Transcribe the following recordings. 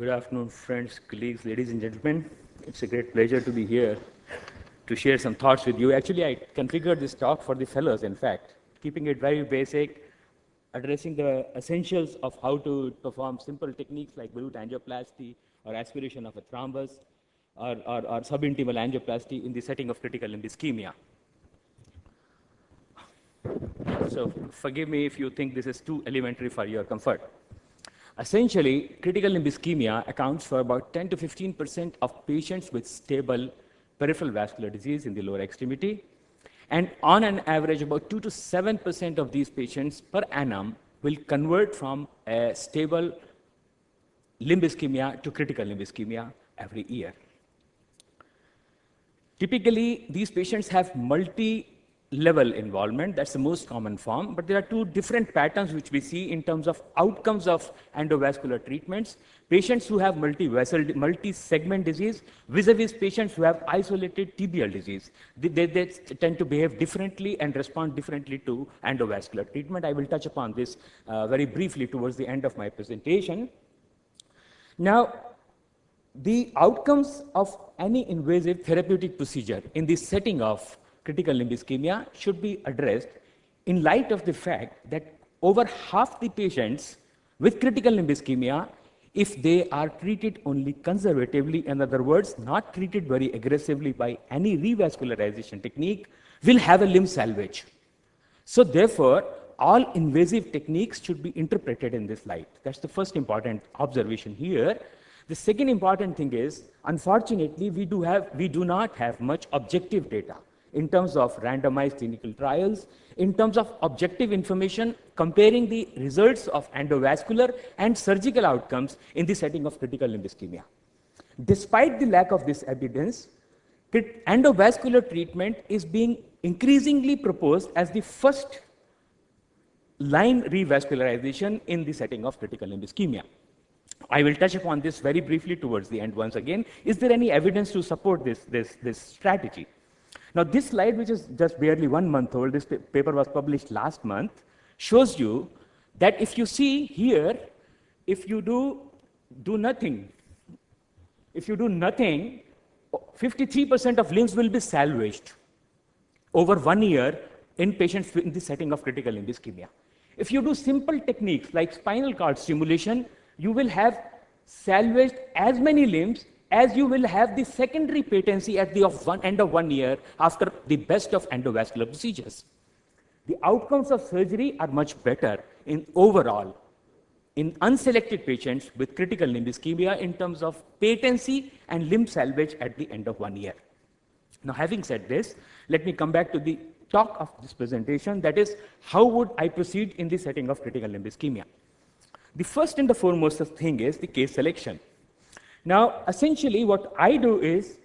Good afternoon, friends, colleagues, ladies and gentlemen. It's a great pleasure to be here to share some thoughts with you. Actually, I configured this talk for the fellows, in fact, keeping it very basic, addressing the essentials of how to perform simple techniques like balloon angioplasty or aspiration of a thrombus or subintimal angioplasty in the setting of critical limb ischemia. So forgive me if you think this is too elementary for your comfort. Essentially, critical limb ischemia accounts for about 10 to 15% of patients with stable peripheral vascular disease in the lower extremity. And on an average, about 2 to 7% of these patients per annum will convert from a stable limb ischemia to critical limb ischemia every year. Typically, these patients have multi-level involvement. That's the most common form. But there are two different patterns which we see in terms of outcomes of endovascular treatments. Patients who have multi-segment disease vis-a-vis patients who have isolated tibial disease. They tend to behave differently and respond differently to endovascular treatment. I will touch upon this very briefly towards the end of my presentation. Now, the outcomes of any invasive therapeutic procedure in the setting of critical limb ischemia should be addressed in light of the fact that over half the patients with critical limb ischemia, if they are treated only conservatively, in other words, not treated very aggressively by any revascularization technique, will have a limb salvage. So therefore, all invasive techniques should be interpreted in this light. That's the first important observation here. The second important thing is, unfortunately, we do not have much objective data in terms of randomized clinical trials, in terms of objective information comparing the results of endovascular and surgical outcomes in the setting of critical limb ischemia. Despite the lack of this evidence, endovascular treatment is being increasingly proposed as the first line revascularization in the setting of critical limb ischemia. I will touch upon this very briefly towards the end once again. Is there any evidence to support this strategy? Now, this slide, which is just barely 1 month old, this paper was published last month, shows you that if you see here, if you do nothing, 53% of limbs will be salvaged over 1 year in patients in the setting of critical limb ischemia. If you do simple techniques like spinal cord stimulation, you will have salvaged as many limbs as you will have the secondary patency at the end of 1 year after the best of endovascular procedures. The outcomes of surgery are much better in overall in unselected patients with critical limb ischemia in terms of patency and limb salvage at the end of 1 year. Now, having said this, let me come back to the talk of this presentation, that is, how would I proceed in the setting of critical limb ischemia? The first and the foremost thing is the case selection. Now, essentially, what I do is,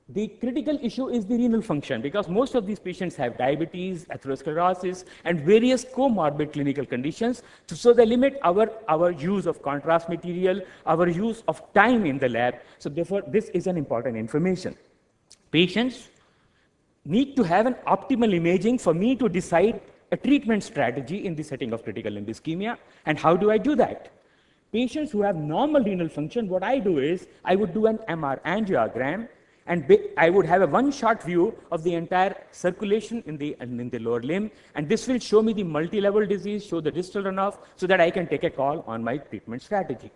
the critical issue is the renal function, because most of these patients have diabetes, atherosclerosis, and various comorbid clinical conditions. So they limit our use of contrast material, our use of time in the lab. So therefore, this is an important information. Patients need to have an optimal imaging for me to decide a treatment strategy in the setting of critical limb ischemia. And how do I do that? Patients who have normal renal function, what I do is, I would do an MR angiogram, and I would have a one-shot view of the entire circulation in the lower limb, and this will show me the multi-level disease, show the distal runoff, so that I can take a call on my treatment strategy.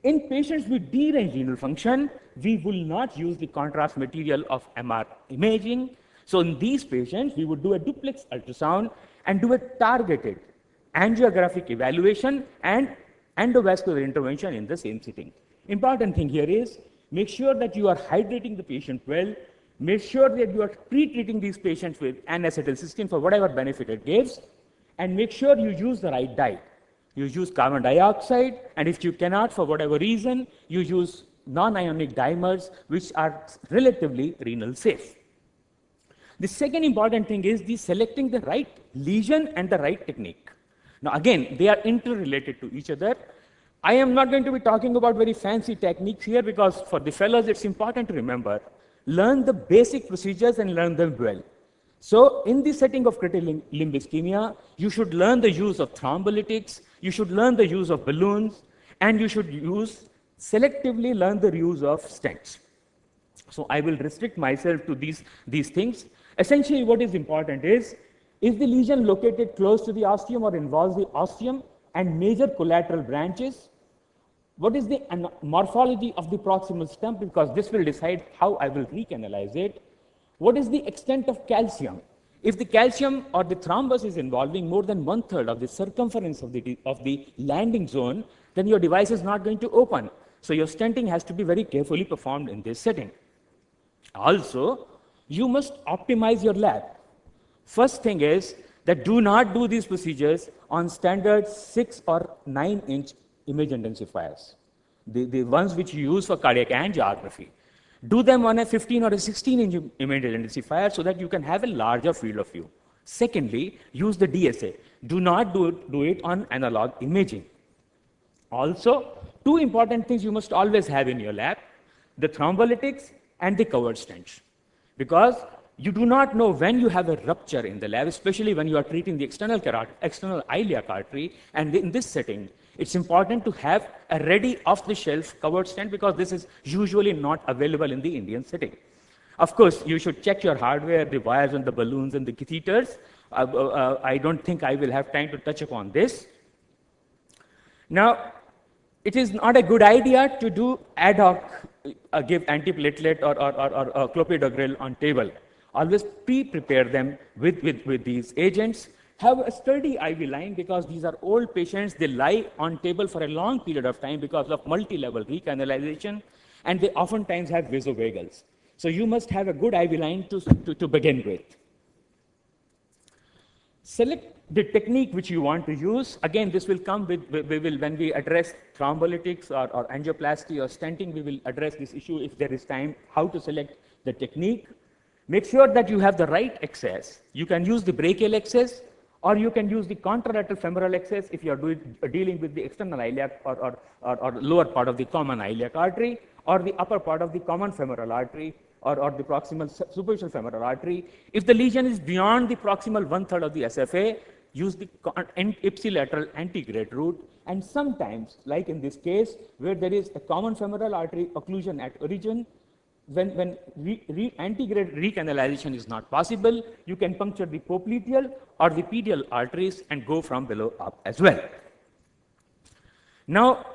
In patients with deranged renal function, we will not use the contrast material of MR imaging. So in these patients, we would do a duplex ultrasound and do a targeted angiographic evaluation and endovascular intervention in the same sitting. Important thing here is, make sure that you are hydrating the patient well, make sure that you are pre-treating these patients with N-acetylcysteine for whatever benefit it gives, and make sure you use the right diet. You use carbon dioxide, and if you cannot, for whatever reason, you use non-ionic dimers, which are relatively renal safe. The second important thing is selecting the right lesion and the right technique. Now again, they are interrelated to each other. I am not going to be talking about very fancy techniques here, because for the fellows it's important to remember, learn the basic procedures and learn them well. So in the setting of critical limb ischemia, you should learn the use of thrombolytics, you should learn the use of balloons, and you should use selectively learn the use of stents. So I will restrict myself to these things. Essentially, what is important is the lesion located close to the ostium or involves the ostium and major collateral branches? What is the morphology of the proximal stump? Because this will decide how I will recanalize it. What is the extent of calcium? If the calcium or the thrombus is involving more than 1/3 of the circumference of the landing zone, then your device is not going to open. So your stenting has to be very carefully performed in this setting. Also, you must optimize your lab. First thing is that do not do these procedures on standard 6 or 9-inch image intensifiers, the ones which you use for cardiac angiography. Do them on a 15 or a 16-inch image intensifier so that you can have a larger field of view. Secondly, use the DSA. Do not do it on analog imaging. Also, two important things you must always have in your lab: the thrombolytics and the covered stents. Because you do not know when you have a rupture in the lab, especially when you are treating the external iliac artery. And in this setting, it's important to have a ready off-the-shelf covered stent, because this is usually not available in the Indian setting. Of course, you should check your hardware, the wires and the balloons and the catheters. I don't think I will have time to touch upon this. Now, it is not a good idea to do ad hoc, give antiplatelet or clopidogrel on table. Always pre-prepare them with these agents. Have a sturdy IV line, because these are old patients. They lie on table for a long period of time because of multi-level recanalization, and they oftentimes have vasovagals. So you must have a good IV line to begin with. Select the technique which you want to use. Again, this will come when we address thrombolytics or angioplasty or stenting, we will address this issue if there is time, how to select the technique. Make sure that you have the right access. You can use the brachial access, or you can use the contralateral femoral access if you are dealing with the external iliac or lower part of the common iliac artery, or the upper part of the common femoral artery, or the proximal superficial femoral artery. If the lesion is beyond the proximal 1/3 of the SFA, use the ipsilateral antegrade route. And sometimes, like in this case, where there is a common femoral artery occlusion at origin, when antegrade recanalization is not possible, you can puncture the popliteal or the pedial arteries and go from below up as well. Now,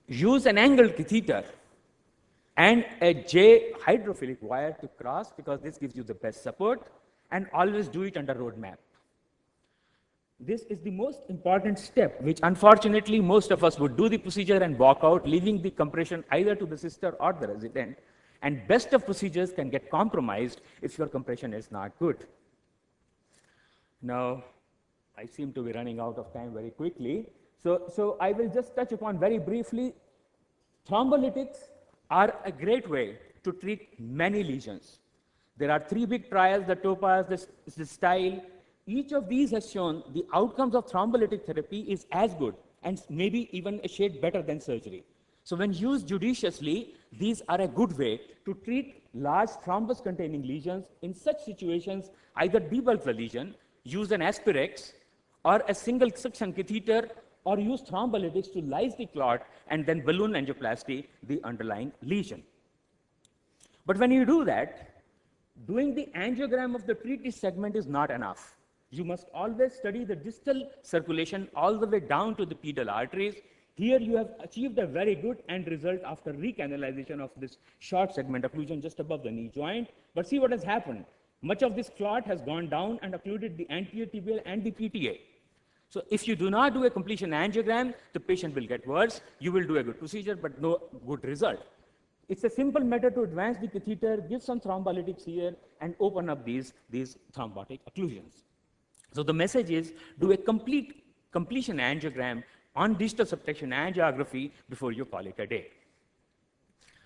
use an angled catheter and a J hydrophilic wire to cross, because this gives you the best support, and always do it under roadmap. This is the most important step, which unfortunately most of us would do the procedure and walk out, leaving the compression either to the sister or the resident. And best of procedures can get compromised if your compression is not good. Now, I seem to be running out of time very quickly. So I will just touch upon very briefly. Thrombolytics are a great way to treat many lesions. There are 3 big trials, the TOPAZ, the STYLE. Each of these has shown the outcomes of thrombolytic therapy is as good and maybe even a shade better than surgery. So when used judiciously, these are a good way to treat large thrombus-containing lesions. In such situations, either debulk the lesion, use an Aspirex or a single suction catheter, or use thrombolytics to lyse the clot and then balloon angioplasty the underlying lesion. But when you do that, doing the angiogram of the treated segment is not enough. You must always study the distal circulation all the way down to the pedal arteries. Here you have achieved a very good end result after recanalization of this short segment occlusion just above the knee joint. But see what has happened. Much of this clot has gone down and occluded the anterior tibial and the PTA. So if you do not do a completion angiogram, the patient will get worse. You will do a good procedure, but no good result. It's a simple method to advance the catheter, give some thrombolytics here, and open up these thrombotic occlusions. So the message is, do a completion angiogram on distal subtraction angiography before you call it a day.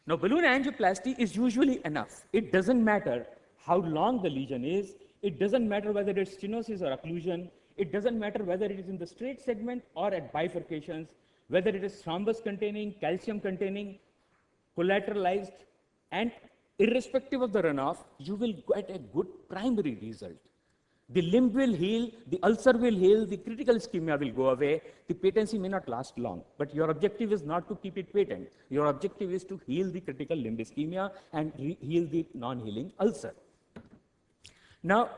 Now, balloon angioplasty is usually enough. It doesn't matter how long the lesion is. It doesn't matter whether it's stenosis or occlusion. It doesn't matter whether it is in the straight segment or at bifurcations, whether it is thrombus containing, calcium containing, collateralized, and irrespective of the runoff, you will get a good primary result. The limb will heal, the ulcer will heal, the critical ischemia will go away. The patency may not last long, but your objective is not to keep it patent. Your objective is to heal the critical limb ischemia and heal the non-healing ulcer. Now,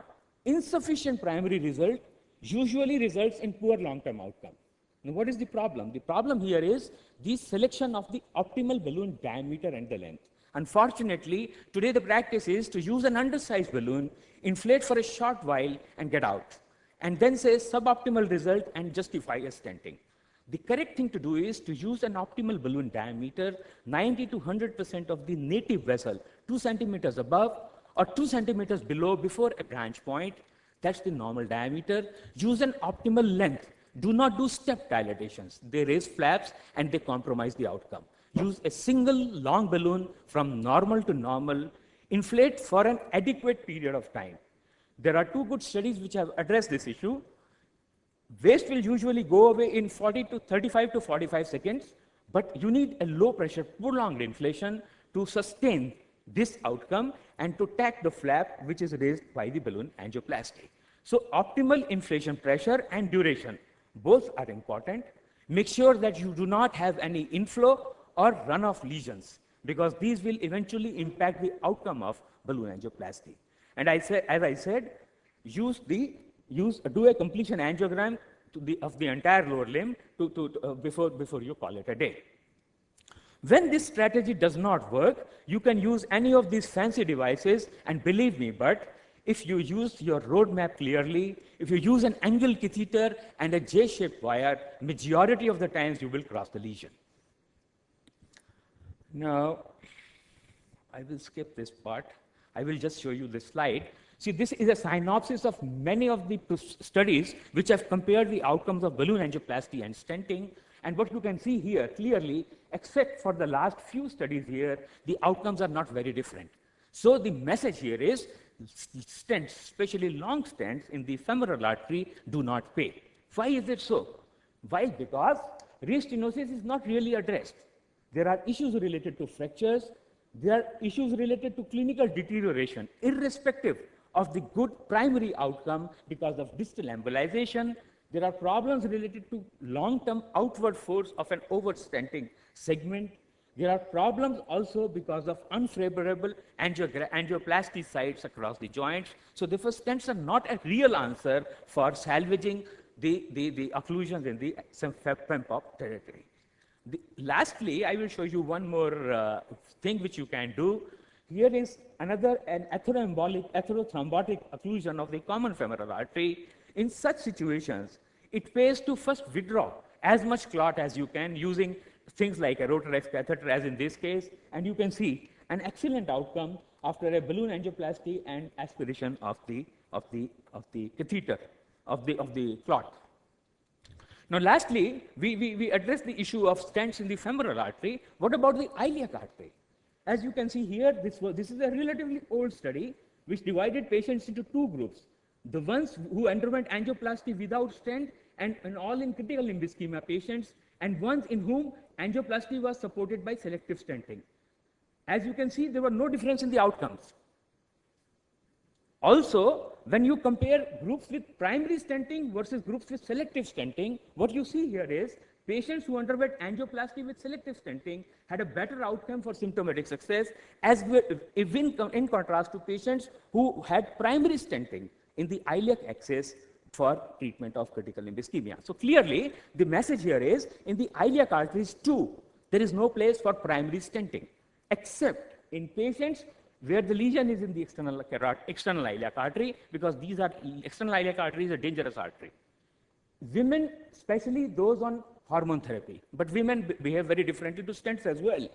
insufficient primary result usually results in poor long-term outcome. Now, what is the problem? The problem here is the selection of the optimal balloon diameter and the length. Unfortunately, today the practice is to use an undersized balloon, inflate for a short while and get out, and then say suboptimal result and justify a stenting. The correct thing to do is to use an optimal balloon diameter 90 to 100% of the native vessel, 2 centimeters above or 2 centimeters below before a branch point. That's the normal diameter. Use an optimal length. Do not do step dilatations. They raise flaps and they compromise the outcome. Use a single long balloon from normal to normal. Inflate for an adequate period of time. There are 2 good studies which have addressed this issue. Waste will usually go away in 35 to 45 seconds, but you need a low pressure, prolonged inflation to sustain this outcome and to tack the flap which is raised by the balloon angioplasty. So optimal inflation pressure and duration, both are important. Make sure that you do not have any inflow or runoff lesions, because these will eventually impact the outcome of balloon angioplasty. And as I said, do a completion angiogram of the entire lower limb before you call it a day. When this strategy does not work, you can use any of these fancy devices, and believe me, but if you use your roadmap clearly, if you use an angle catheter and a J-shaped wire, majority of the times you will cross the lesion. Now, I will skip this part. I will just show you this slide. See, this is a synopsis of many of the studies which have compared the outcomes of balloon angioplasty and stenting. And what you can see here clearly, except for the last few studies here, the outcomes are not very different. So the message here is stents, especially long stents in the femoral artery, do not pay. Why is it so? Why? Because restenosis is not really addressed. There are issues related to fractures. There are issues related to clinical deterioration, irrespective of the good primary outcome because of distal embolization. There are problems related to long-term outward force of an overstenting segment. There are problems also because of unfavorable angioplasty sites across the joints. So therefore, stents are not a real answer for salvaging the occlusions in the FEMPOP territory. Lastly, I will show you one more thing which you can do. Here is an atherothrombotic occlusion of the common femoral artery. In such situations, it pays to first withdraw as much clot as you can using things like a Rotarex catheter, as in this case, and you can see an excellent outcome after a balloon angioplasty and aspiration of the catheter, of the clot. Now, lastly, we address the issue of stents in the femoral artery. What about the iliac artery? As you can see here, this is a relatively old study which divided patients into 2 groups. The ones who underwent angioplasty without stent and all in critical limb ischemia patients, and ones in whom angioplasty was supported by selective stenting. As you can see, there were no difference in the outcomes. Also, when you compare groups with primary stenting versus groups with selective stenting, what you see here is patients who underwent angioplasty with selective stenting had a better outcome for symptomatic success, as in contrast to patients who had primary stenting in the iliac axis for treatment of critical limb ischemia. So clearly, the message here is, in the iliac arteries too, there is no place for primary stenting, except in patients where the lesion is in the external iliac artery, because these are external iliac arteries are dangerous artery. Women, especially those on hormone therapy, but women behave very differently to stents as well.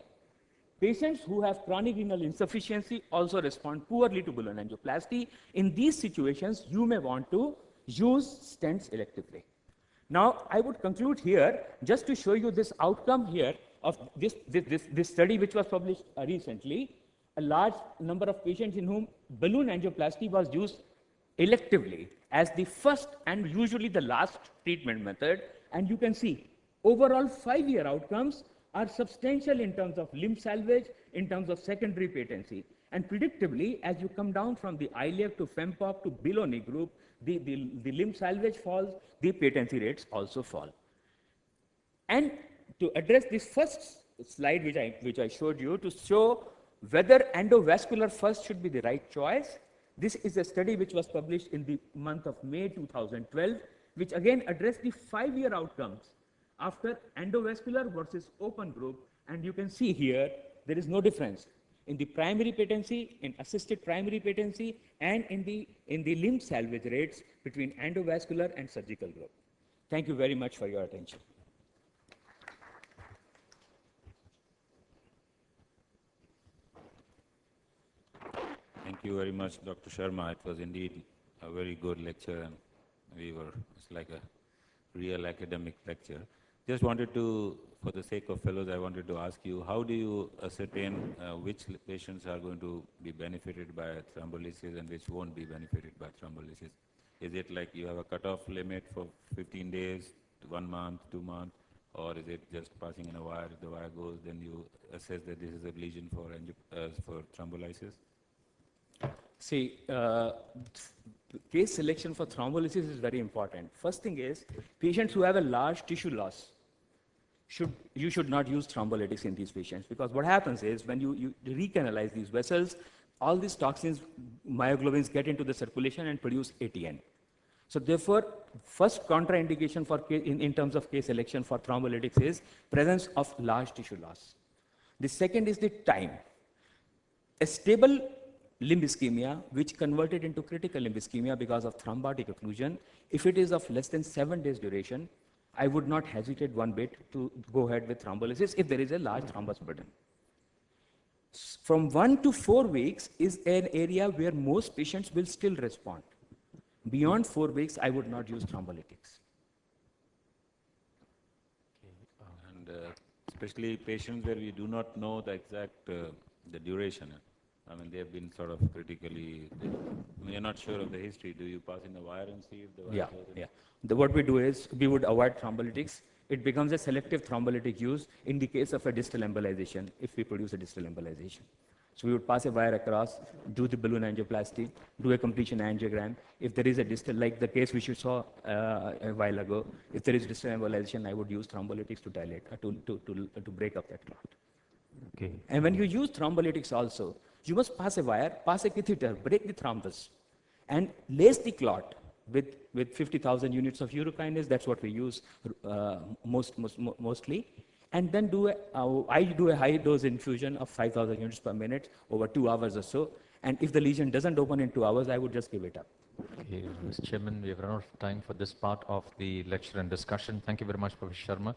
Patients who have chronic renal insufficiency also respond poorly to balloon angioplasty. In these situations, you may want to use stents electively. Now, I would conclude here just to show you this outcome here of this study which was published recently. A large number of patients in whom balloon angioplasty was used electively as the first and usually the last treatment method. And you can see overall 5-year outcomes are substantial in terms of limb salvage, in terms of secondary patency. And predictably, as you come down from the iliac to FEMPOP to below knee group, the limb salvage falls, the patency rates also fall. And to address this first slide which I showed you to show whether endovascular first should be the right choice, this is a study which was published in the month of May 2012, which again addressed the 5-year outcomes after endovascular versus open group. And you can see here, there is no difference in the primary patency, in assisted primary patency, and in the limb salvage rates between endovascular and surgical group. Thank you very much for your attention. Thank you very much, Dr. Sharma. It was indeed a very good lecture, and it's like a real academic lecture. Just wanted to, for the sake of fellows, I wanted to ask you, how do you ascertain which patients are going to be benefited by thrombolysis and which won't be benefited by thrombolysis? Is it like you have a cutoff limit for 15 days, 1 month, 2 months, or is it just passing in a wire? If the wire goes, then you assess that this is a lesion for thrombolysis? See, case selection for thrombolysis is very important. First thing is, patients who have a large tissue loss, you should not use thrombolytics in these patients, because what happens is when you recanalize these vessels, all these toxins, myoglobins, get into the circulation and produce ATN. So therefore, first contraindication for in terms of case selection for thrombolytics is presence of large tissue loss. The second is the time. A stable limb ischemia, which converted into critical limb ischemia because of thrombotic occlusion, if it is of less than 7 days duration, I would not hesitate one bit to go ahead with thrombolysis if there is a large thrombus burden. From 1 to 4 weeks is an area where most patients will still respond. Beyond 4 weeks, I would not use thrombolytics. And especially patients where we do not know the exact the duration. I mean, they have been sort of critically, you're not sure of the history. Do you pass in the wire and see if the wire goes in? What we do is, we would avoid thrombolytics. It becomes a selective thrombolytic use in the case of a distal embolization, if we produce a distal embolization. So we would pass a wire across, do the balloon angioplasty, do a completion angiogram. If there is a distal, like the case which you saw a while ago, if there is distal embolization, I would use thrombolytics to dilate, to break up that clot. Okay. And when you use thrombolytics also, you must pass a wire, pass a catheter, break the thrombus, and lace the clot with 50,000 units of urokinase. That's what we use mostly. And then I do a high dose infusion of 5,000 units per minute over 2 hours or so. And if the lesion doesn't open in 2 hours, I would just give it up. Okay, Mr. Chairman, we have run out of time for this part of the lecture and discussion. Thank you very much, Professor Sharma.